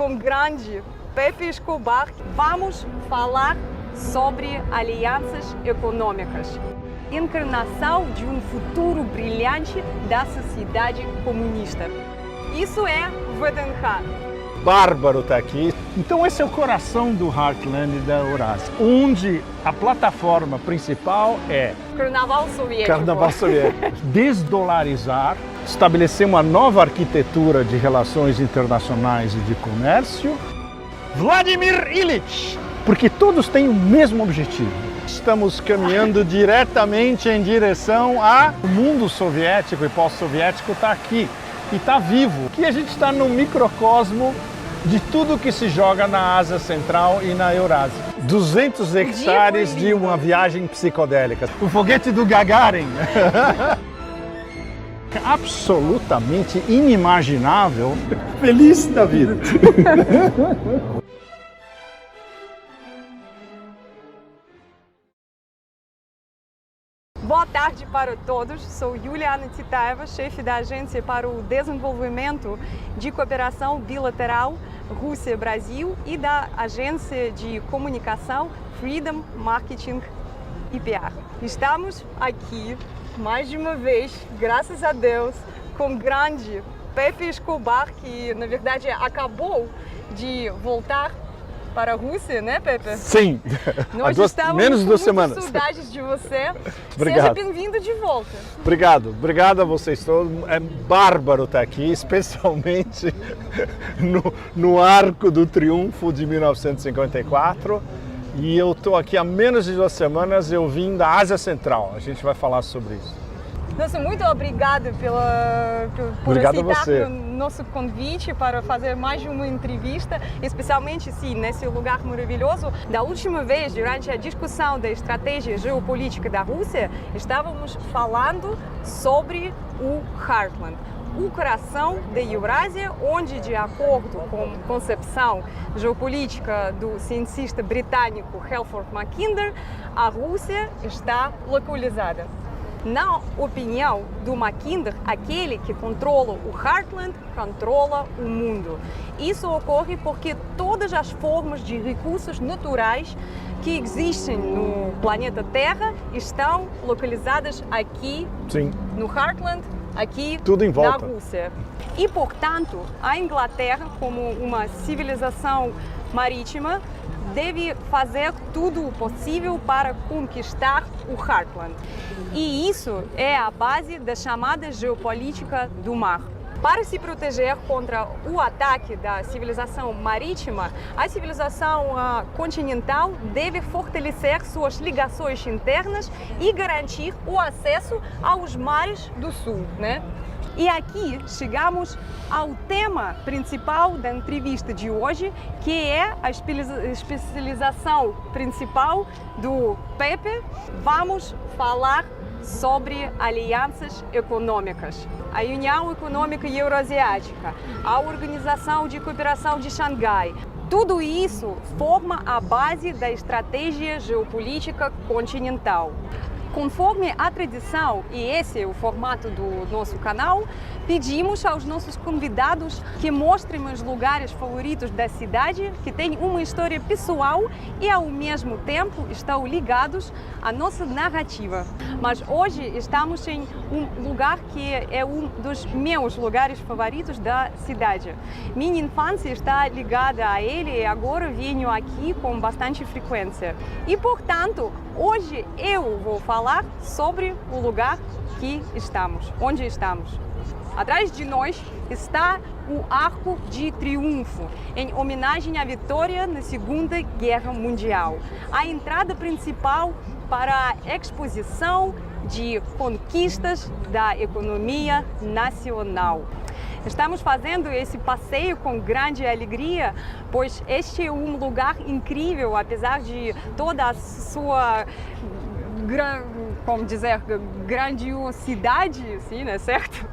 com grande Pepe Escobar. Vamos falar sobre alianças econômicas. Encarnação de um futuro brilhante da sociedade comunista. Isso é VDNH. Bárbaro está aqui. Então esse é o coração do Heartland da Eurásia, onde a plataforma principal é Carnaval soviético. Carnaval soviético. Desdolarizar, estabelecer uma nova arquitetura de relações internacionais e de comércio. Vladimir Ilyich, porque todos têm o mesmo objetivo. Estamos caminhando diretamente em direção ao mundo soviético e pós-soviético está aqui e está vivo. Aqui a gente está no microcosmo de tudo que se joga na Ásia Central e na Eurásia. 200 hectares de uma viagem psicodélica. O foguete do Gagarin. Absolutamente inimaginável. Feliz da vida. Boa tarde para todos, sou Juliana Tsitaeva, chefe da Agência para o Desenvolvimento de Cooperação Bilateral Rússia-Brasil e da Agência de Comunicação Freedom Marketing e PR. Estamos aqui, mais de uma vez, graças a Deus, com o grande Pepe Escobar, que na verdade acabou de voltar para a Rússia, né, Pepe? Sim, nós estamos menos de 2 semanas. Com saudades de você. Obrigado. Seja bem-vindo de volta. Obrigado a vocês todos. É bárbaro estar aqui, especialmente no Arco do Triunfo de 1954. E eu estou aqui há menos de 2 semanas, eu vim da Ásia Central. A gente vai falar sobre isso. Nossa, muito obrigado por aceitar o nosso convite para fazer mais uma entrevista, especialmente nesse lugar maravilhoso. Da última vez, durante a discussão da estratégia geopolítica da Rússia, estávamos falando sobre o Heartland, o coração da Eurásia, onde, de acordo com a concepção geopolítica do cientista britânico Halford Mackinder, a Rússia está localizada. Na opinião do Mackinder, aquele que controla o Heartland controla o mundo. Isso ocorre porque todas as formas de recursos naturais que existem no planeta Terra estão localizadas aqui. Sim. No Heartland, aqui tudo em volta. na Rússia. E, portanto, a Inglaterra, como uma civilização marítima, deve fazer tudo o possível para conquistar o Heartland. E isso é a base da chamada geopolítica do mar. Para se proteger contra o ataque da civilização marítima, a civilização continental deve fortalecer suas ligações internas e garantir o acesso aos mares do sul, né? E aqui chegamos ao tema principal da entrevista de hoje, que é a especialização principal do Pepe. Vamos falar sobre alianças econômicas. A União Econômica Eurasiática, a Organização de Cooperação de Xangai. Tudo isso forma a base da estratégia geopolítica continental. Conforme a tradição, e esse é o formato do nosso canal, pedimos aos nossos convidados que mostrem os lugares favoritos da cidade, que têm uma história pessoal e ao mesmo tempo estão ligados à nossa narrativa. Mas hoje estamos em um lugar que é um dos meus lugares favoritos da cidade. Minha infância está ligada a ele e agora venho aqui com bastante frequência. E, portanto, hoje eu vou falar sobre o lugar que estamos, onde estamos. Atrás de nós está o Arco de Triunfo, em homenagem à vitória na Segunda Guerra Mundial. A entrada principal para a exposição de conquistas da economia nacional. Estamos fazendo esse passeio com grande alegria, pois este é um lugar incrível, apesar de toda a sua como dizer, grandiosidade, assim, né, certo?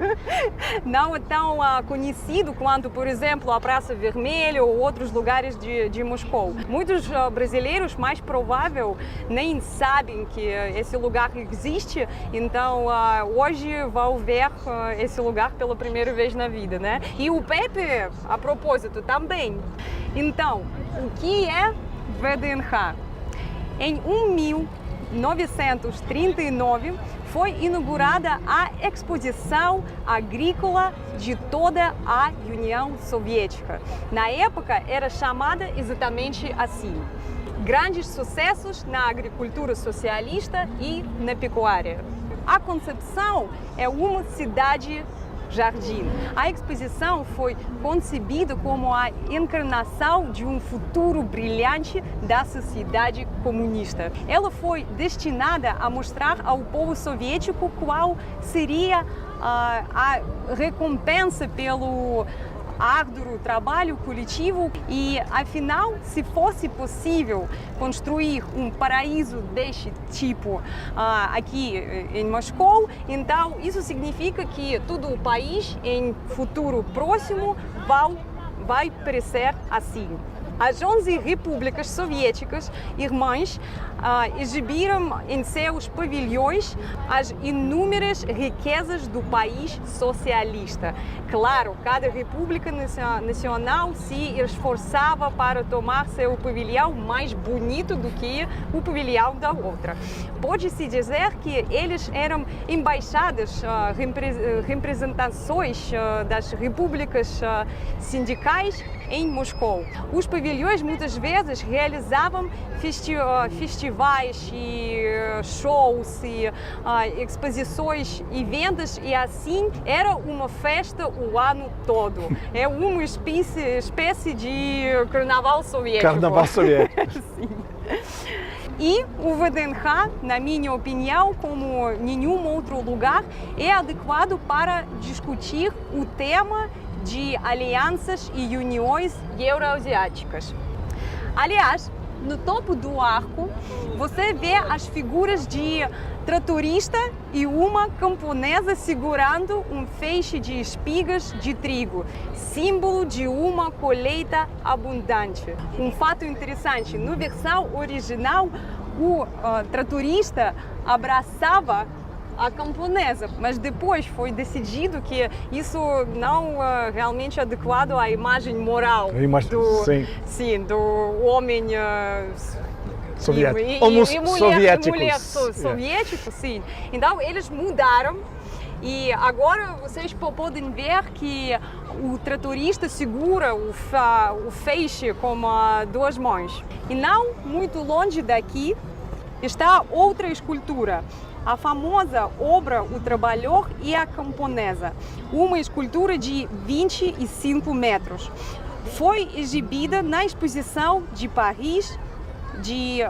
Não é tão conhecido quanto, por exemplo, a Praça Vermelha ou outros lugares de Moscou. Muitos brasileiros, mais provável, nem sabem que esse lugar existe, então hoje vão ver esse lugar pela primeira vez na vida, né? E o Pepe, a propósito, também. Então, o que é VDNH? Em 1939 foi inaugurada a Exposição Agrícola de toda a União Soviética. Na época era chamada exatamente assim. Grandes sucessos na agricultura socialista e na pecuária. A Concepção é uma cidade-jardim. A exposição foi concebida como a encarnação de um futuro brilhante da sociedade comunista. Ela foi destinada a mostrar ao povo soviético qual seria a recompensa pelo árduo trabalho coletivo e, afinal, se fosse possível construir um paraíso deste tipo aqui em Moscou, então isso significa que todo o país, em futuro próximo, vai parecer assim. As 11 repúblicas soviéticas irmãs exibiram em seus pavilhões as inúmeras riquezas do país socialista. Claro, cada república nacional se esforçava para tomar seu pavilhão mais bonito do que o pavilhão da outra. Pode-se dizer que eles eram embaixadas, representações das repúblicas sindicais em Moscou. Os pavilhões muitas vezes realizavam festivais e shows e exposições e vendas, e assim era uma festa o ano todo. É uma espécie de carnaval soviético. Carnaval soviético. Sim. E o VDNH, na minha opinião, como nenhum outro lugar, é adequado para discutir o tema de alianças e uniões euroasiáticas. Aliás, no topo do arco, você vê as figuras de tratorista e uma camponesa segurando um feixe de espigas de trigo, símbolo de uma colheita abundante. Um fato interessante, na versão original, o tratorista abraçava a camponesa, mas depois foi decidido que isso não realmente adequado à imagem moral do homem soviético. Mulher soviético, sim. Então eles mudaram. E agora vocês podem ver que o tratorista segura o feixe com duas mãos. E não muito longe daqui está outra escultura, a famosa obra O Trabalhador e a Camponesa, uma escultura de 25 metros. Foi exibida na exposição de Paris de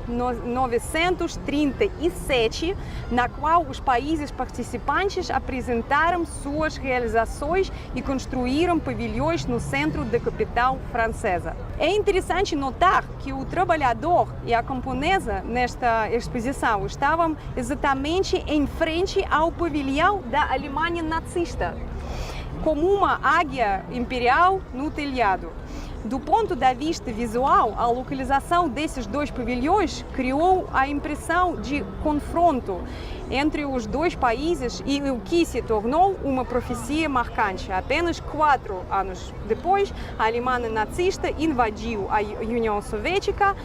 1937, na qual os países participantes apresentaram suas realizações e construíram pavilhões no centro da capital francesa. É interessante notar que o trabalhador e a camponesa nesta exposição estavam exatamente em frente ao pavilhão da Alemanha nazista, como uma águia imperial no telhado. Do ponto de vista visual, a localização desses dois pavilhões criou a impressão de confronto entre os dois países e o que se tornou uma profecia marcante. Apenas 4 anos depois, a Alemanha nazista invadiu a União Soviética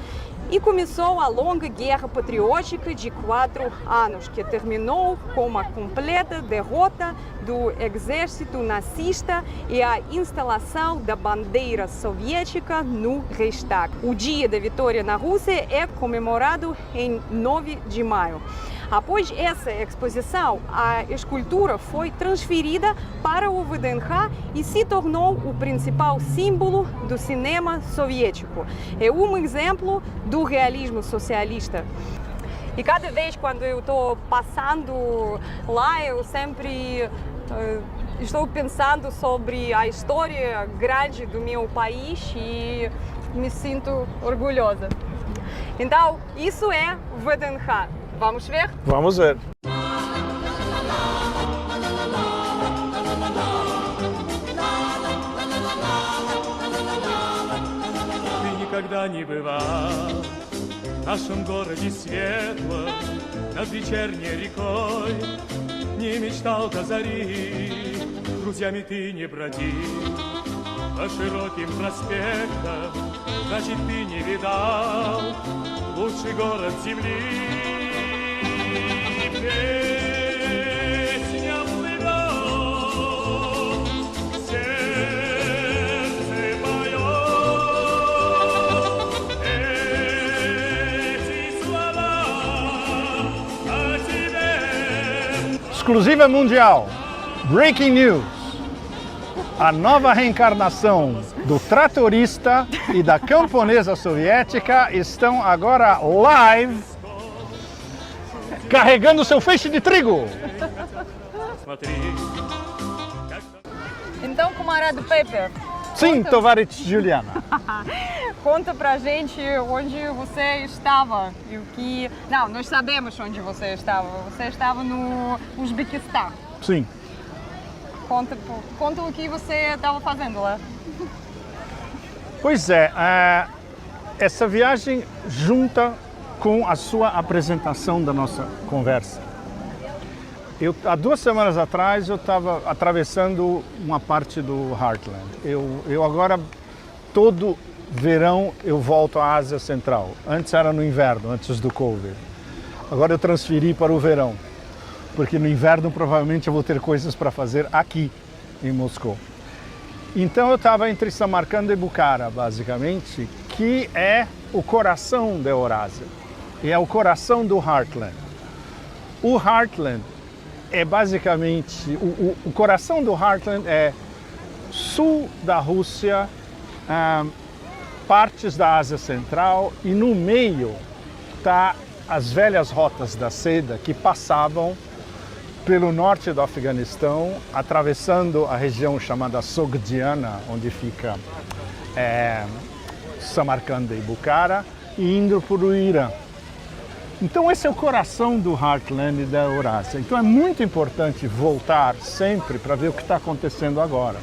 e começou a longa guerra patriótica de 4 anos, que terminou com a completa derrota do exército nazista e a instalação da bandeira soviética no Reichstag. O dia da vitória na Rússia é comemorado em 9 de maio. Após essa exposição, a escultura foi transferida para o VDNH e se tornou o principal símbolo do cinema soviético. É um exemplo do realismo socialista. E cada vez quando eu estou passando lá, eu sempre estou pensando sobre a história grande do meu país e me sinto orgulhosa. Então, isso é VDNH. Vamos ver? Vamos ver. Ты никогда не бывал в нашем городе светлом, над вечерней рекой, не мечтал до зари, друзьями ты не бродил по широким проспектам, значит, ты не видал лучший город земли. Песня плывет, сердце поет эти слова о тебе. Exclusiva mundial. Breaking news. A nova reencarnação do tratorista e da camponesa soviética estão agora live, carregando seu feixe de trigo. Смотри, Então, camarada Pepe, Sim, Tovarich Juliana. conta pra gente onde você estava e o que... Não, nós sabemos onde você estava. Você estava no Uzbequistão. Sim. Conta o que você estava fazendo lá. Pois é, essa viagem junta com a sua apresentação da nossa conversa. Há 2 semanas atrás eu estava atravessando uma parte do Heartland. Eu agora, todo verão, eu volto à Ásia Central. Antes era no inverno, antes do Covid. Agora eu transferi para o verão, porque no inverno provavelmente eu vou ter coisas para fazer aqui em Moscou. Então eu estava entre Samarcanda e Bukhara, basicamente, que é o coração da Eurásia, e é o coração do Heartland. O Heartland é basicamente, o coração do Heartland é sul da Rússia, partes da Ásia Central, e no meio está as velhas rotas da seda que passavam pelo norte do Afeganistão, atravessando a região chamada Sogdiana, onde fica Samarcanda e Bukhara, e indo para o Irã. Então esse é o coração do Heartland e da Eurásia. Então é muito importante voltar sempre para ver o que está acontecendo agora.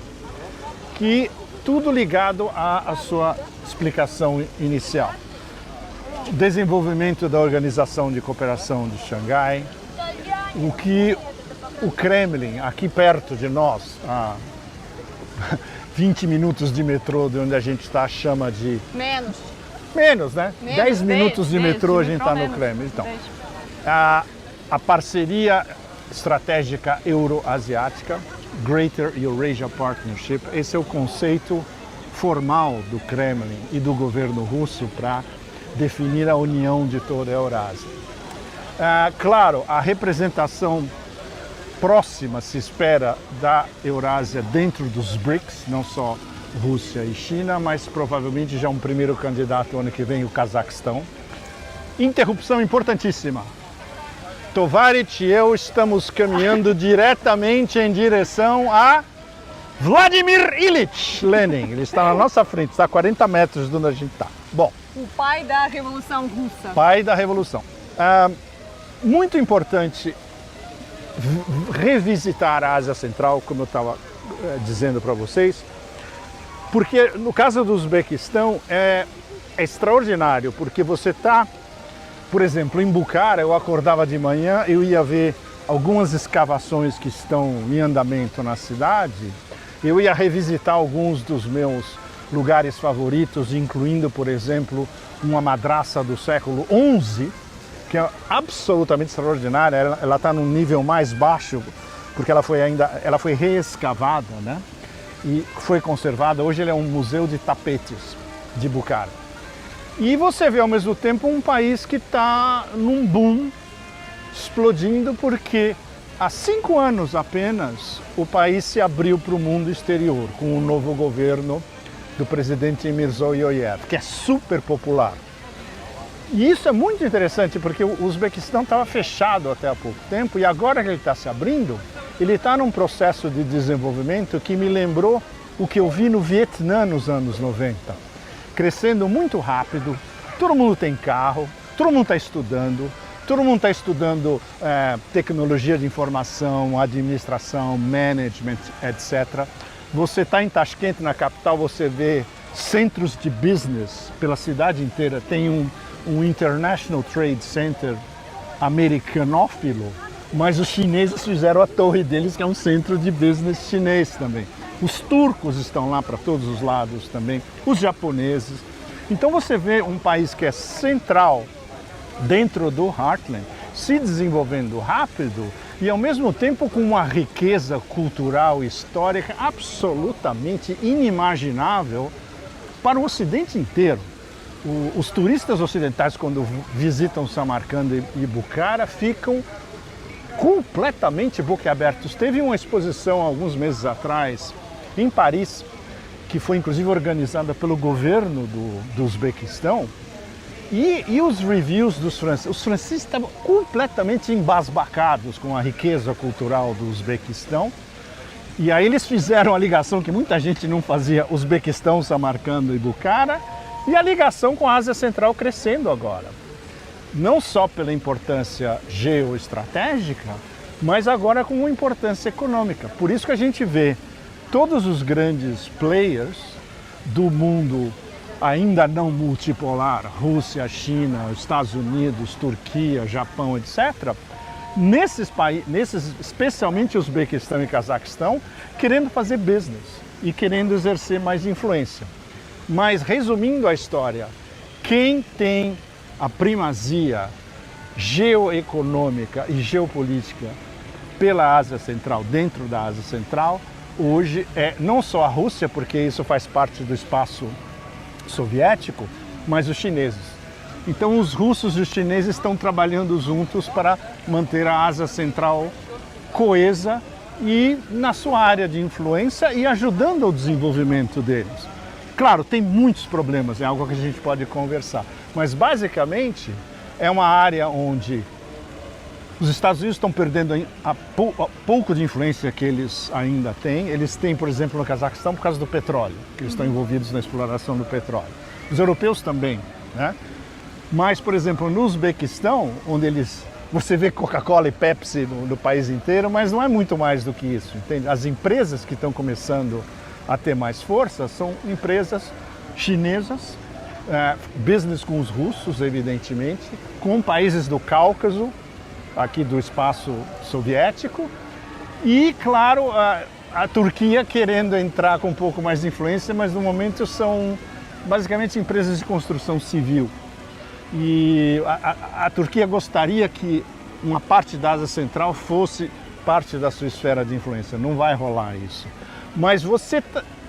Que tudo ligado à sua explicação inicial. O desenvolvimento da Organização de Cooperação de Xangai, o que o Kremlin, aqui perto de nós, a 20 minutos de metrô de onde a gente está, chama de... Menos, né? 10 minutos de metrô a gente está no Kremlin. Então, a parceria estratégica euro-asiática, Greater Eurasia Partnership, esse é o conceito formal do Kremlin e do governo russo para definir a união de toda a Eurásia. Claro, a representação próxima se espera da Eurásia dentro dos BRICS, não só Rússia e China, mas provavelmente já um primeiro candidato ano que vem, o Cazaquistão. Interrupção importantíssima. Tovarich e eu estamos caminhando diretamente em direção a Vladimir Ilyich Lenin. Ele está na nossa frente, está a 40 metros de onde a gente está. Bom. O pai da Revolução Russa. Pai da Revolução. Muito importante revisitar a Ásia Central, como eu estava dizendo para vocês, porque no caso do Uzbequistão é extraordinário, porque você está, por exemplo, em Bukhara, eu acordava de manhã, eu ia ver algumas escavações que estão em andamento na cidade, eu ia revisitar alguns dos meus lugares favoritos, incluindo, por exemplo, uma madraça do século XI, que é absolutamente extraordinária. Ela está num nível mais baixo, porque ela foi reescavada, né? E foi conservada. Hoje ele é um museu de tapetes de Bukhara. E você vê ao mesmo tempo um país que está num boom, explodindo, porque há 5 anos apenas o país se abriu para o mundo exterior, com o novo governo do presidente Mirziyoyev, que é super popular. E isso é muito interessante, porque o Uzbequistão estava fechado até há pouco tempo, e agora que ele está se abrindo, ele está num processo de desenvolvimento que me lembrou, o que eu vi no Vietnã nos anos 90, crescendo muito rápido, Todo mundo tem carro, todo mundo está estudando, todo mundo está estudando tecnologia de informação, administração, management, etc. Você está em Tashkent, na capital, você vê centros de business pela cidade inteira. Tem um International Trade Center americanófilo, mas os chineses fizeram a torre deles, que é um centro de business chinês também. Os turcos estão lá para todos os lados também, os japoneses. Então você vê um país que é central dentro do Heartland, se desenvolvendo rápido e ao mesmo tempo com uma riqueza cultural e histórica absolutamente inimaginável para o Ocidente inteiro. Os turistas ocidentais, quando visitam Samarcanda e Bukhara, ficam completamente boquiabertos. Teve uma exposição alguns meses atrás em Paris, que foi inclusive organizada pelo governo do Uzbequistão, e os reviews dos franceses. Os franceses estavam completamente embasbacados com a riqueza cultural do Uzbequistão. E aí eles fizeram a ligação que muita gente não fazia, Uzbequistão, Samarcanda e Bukhara, e a ligação com a Ásia Central crescendo agora. Não só pela importância geoestratégica, mas agora com uma importância econômica. Por isso que a gente vê todos os grandes players do mundo ainda não multipolar, Rússia, China, Estados Unidos, Turquia, Japão, etc., nesses países, especialmente Uzbequistão e Cazaquistão, querendo fazer business e querendo exercer mais influência. Mas, resumindo a história, quem tem a primazia geoeconômica e geopolítica pela Ásia Central, dentro da Ásia Central, hoje é não só a Rússia, porque isso faz parte do espaço soviético, mas os chineses. Então os russos e os chineses estão trabalhando juntos para manter a Ásia Central coesa e na sua área de influência e ajudando ao desenvolvimento deles. Claro, tem muitos problemas, é algo que a gente pode conversar, mas basicamente é uma área onde os Estados Unidos estão perdendo pouco de influência que eles ainda têm. Eles têm, por exemplo, no Cazaquistão por causa do petróleo, que eles estão envolvidos na exploração do petróleo. Os europeus também, né? Mas, por exemplo, no Uzbequistão, onde você vê Coca-Cola e Pepsi no país inteiro, mas não é muito mais do que isso, entende? As empresas que estão começando a ter mais força são empresas chinesas, business com os russos, evidentemente, com países do Cáucaso, aqui do espaço soviético, e, claro, a Turquia querendo entrar com um pouco mais de influência, mas no momento são basicamente empresas de construção civil. E a Turquia gostaria que uma parte da Ásia Central fosse parte da sua esfera de influência. Não vai rolar isso. Mas você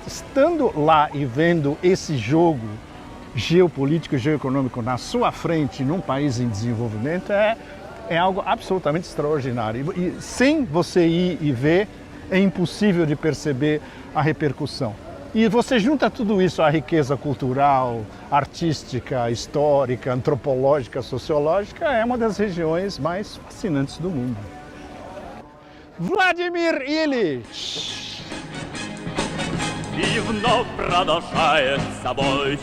estando lá e vendo esse jogo geopolítico e geoeconômico na sua frente, num país em desenvolvimento, é algo absolutamente extraordinário. E sem você ir e ver, é impossível de perceber a repercussão. E você junta tudo isso à riqueza cultural, artística, histórica, antropológica, sociológica, é uma das regiões mais fascinantes do mundo. Владимир Ильич! И вновь продолжается бой,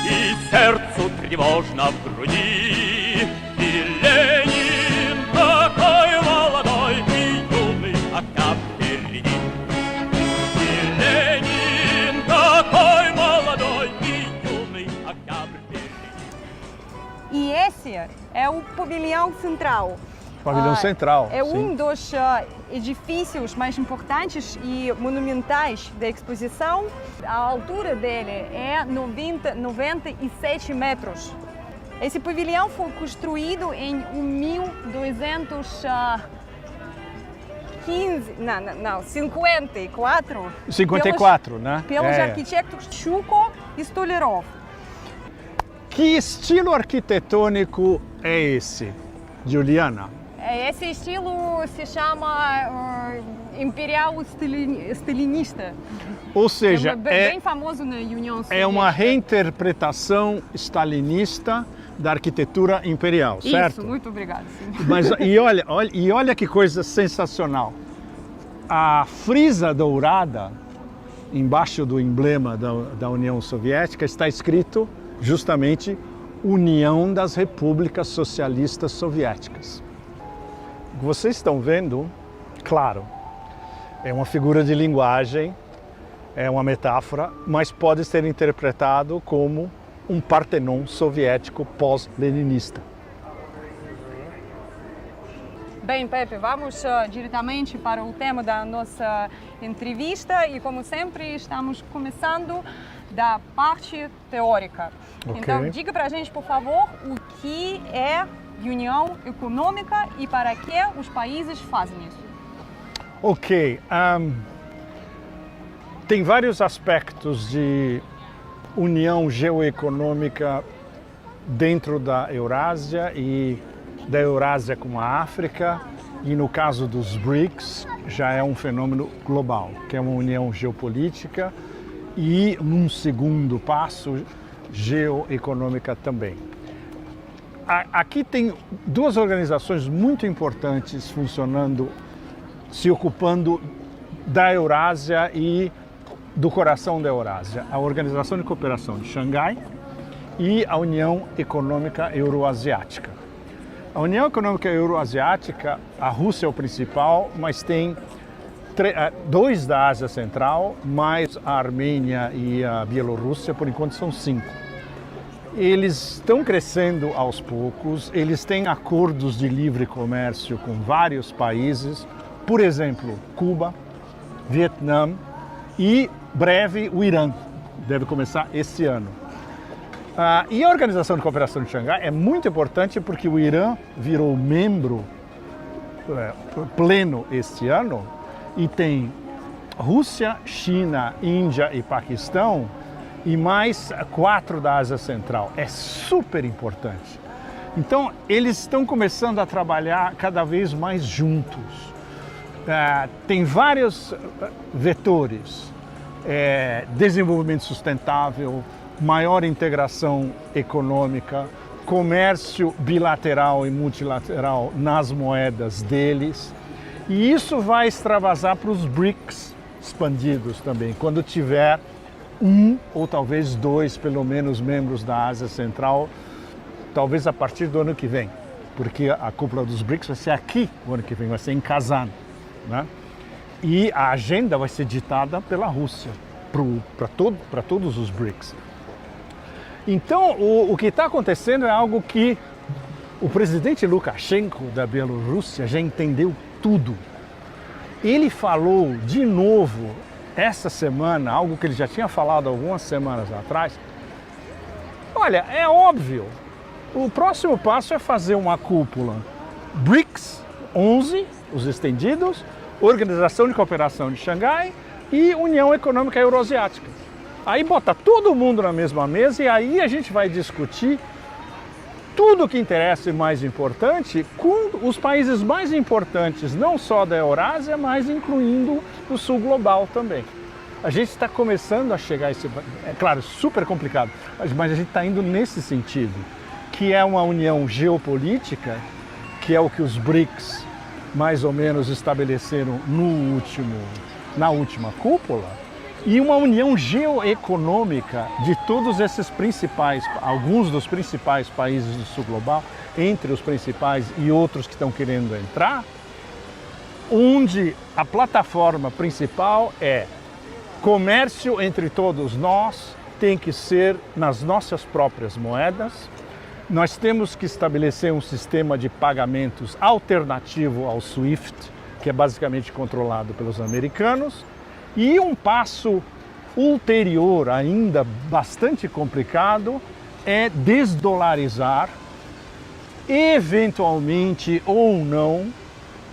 и сердцу тревожно в груди, и Ленин такой молодой и юный, а как впереди. И Ленин такой молодой и юный, а как vperedi. E esse é o pavilhão central. Pavilhão Central. É sim. um dos edifícios mais importantes e monumentais da exposição. A altura dele é 97 metros. Esse pavilhão foi construído em 54. 54, né? Pelos arquitetos Chuko e Stolerov. Que estilo arquitetônico é esse, Juliana? Esse estilo se chama Imperial Stalinista. Ou seja, bem famoso na União Soviética. É uma reinterpretação stalinista da arquitetura imperial, certo? Isso, muito obrigada. Sim. Mas, e olha que coisa sensacional. A frisa dourada, embaixo do emblema da União Soviética, está escrito justamente União das Repúblicas Socialistas Soviéticas. O que vocês estão vendo, claro, é uma figura de linguagem, é uma metáfora, mas pode ser interpretado como um Partenon soviético pós-leninista. Bem, Pepe, vamos diretamente para o tema da nossa entrevista e, como sempre, estamos começando da parte teórica. Ok. Então, diga para a gente, por favor, o que é União Econômica e para que os países fazem isso. Ok, tem vários aspectos de união geoeconômica dentro da Eurásia e da Eurásia com a África, e no caso dos BRICS já é um fenômeno global, que é uma união geopolítica e, num segundo passo, geoeconômica também. Aqui tem duas organizações muito importantes funcionando, se ocupando da Eurásia e do coração da Eurásia, a Organização de Cooperação de Xangai e a União Econômica Euroasiática. A União Econômica Euroasiática, a Rússia é o principal, mas tem dois da Ásia Central, mais a Armênia e a Bielorrússia, por enquanto são 5. Eles estão crescendo aos poucos, eles têm acordos de livre comércio com vários países, por exemplo, Cuba, Vietnã e, breve, o Irã, deve começar esse ano. E a Organização de Cooperação de Xangai é muito importante porque o Irã virou membro pleno este ano e tem Rússia, China, Índia e Paquistão e mais 4 da Ásia Central. É super importante. Então, eles estão começando a trabalhar cada vez mais juntos. Tem vários vetores, desenvolvimento sustentável, maior integração econômica, comércio bilateral e multilateral nas moedas deles. E isso vai extravasar para os BRICS expandidos também, quando tiver 1 ou talvez 2, pelo menos, membros da Ásia Central, talvez a partir do ano que vem, porque a cúpula dos BRICS vai ser aqui o ano que vem, vai ser em Kazan, né? E a agenda vai ser ditada pela Rússia, para todos os BRICS. Então, o que está acontecendo é algo que o presidente Lukashenko da Bielorrússia já entendeu tudo. Ele falou de novo essa semana, algo que ele já tinha falado algumas semanas atrás. Olha, é óbvio, o próximo passo é fazer uma cúpula BRICS 11, os estendidos, Organização de Cooperação de Xangai e União Econômica Euroasiática. Aí bota todo mundo na mesma mesa e aí a gente vai discutir tudo o que interessa e mais importante com os países mais importantes, não só da Eurásia, mas incluindo o sul global também. A gente está começando a chegar a esse... É claro, super complicado, mas a gente está indo nesse sentido, que é uma união geopolítica, que é o que os BRICS mais ou menos estabeleceram na última cúpula, e uma união geoeconômica de todos esses principais, alguns dos principais países do sul global, entre os principais e outros que estão querendo entrar, onde a plataforma principal é comércio entre todos nós, tem que ser nas nossas próprias moedas. Nós temos que estabelecer um sistema de pagamentos alternativo ao SWIFT, que é basicamente controlado pelos americanos. E um passo ulterior, ainda bastante complicado, é desdolarizar, eventualmente ou não,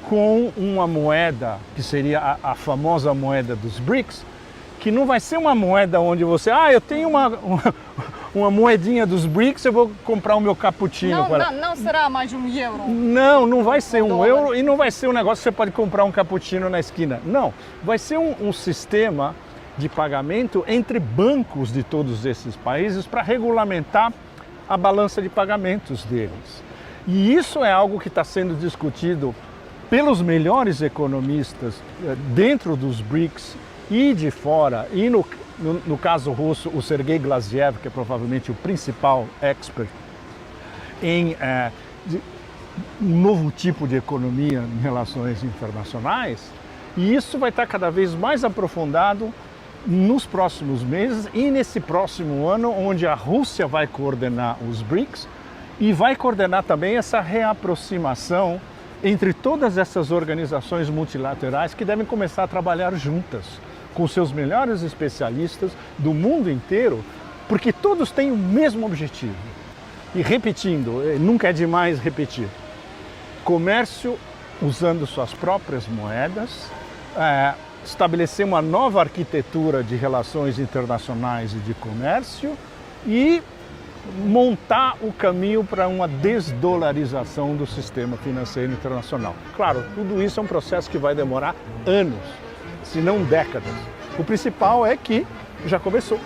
com uma moeda, que seria a famosa moeda dos BRICS, que não vai ser uma moeda onde você, eu tenho uma moedinha dos BRICS, eu vou comprar o meu cappuccino. Não será mais um euro? Não vai ser um euro e não vai ser um negócio que você pode comprar um cappuccino na esquina. Não, vai ser um sistema de pagamento entre bancos de todos esses países para regulamentar a balança de pagamentos deles. E isso é algo que está sendo discutido pelos melhores economistas dentro dos BRICS e de fora, e no caso russo, o Sergei Glaziev, que é provavelmente o principal expert em um novo tipo de economia em relações internacionais, e isso vai estar cada vez mais aprofundado nos próximos meses e nesse próximo ano, onde a Rússia vai coordenar os BRICS e vai coordenar também essa reaproximação entre todas essas organizações multilaterais que devem começar a trabalhar juntas, com seus melhores especialistas do mundo inteiro, porque todos têm o mesmo objetivo. E repetindo, nunca é demais repetir, comércio usando suas próprias moedas, estabelecer uma nova arquitetura de relações internacionais e de comércio e montar o caminho para uma desdolarização do sistema financeiro internacional. Claro, tudo isso é um processo que vai demorar anos, se não décadas. O principal é que já começou.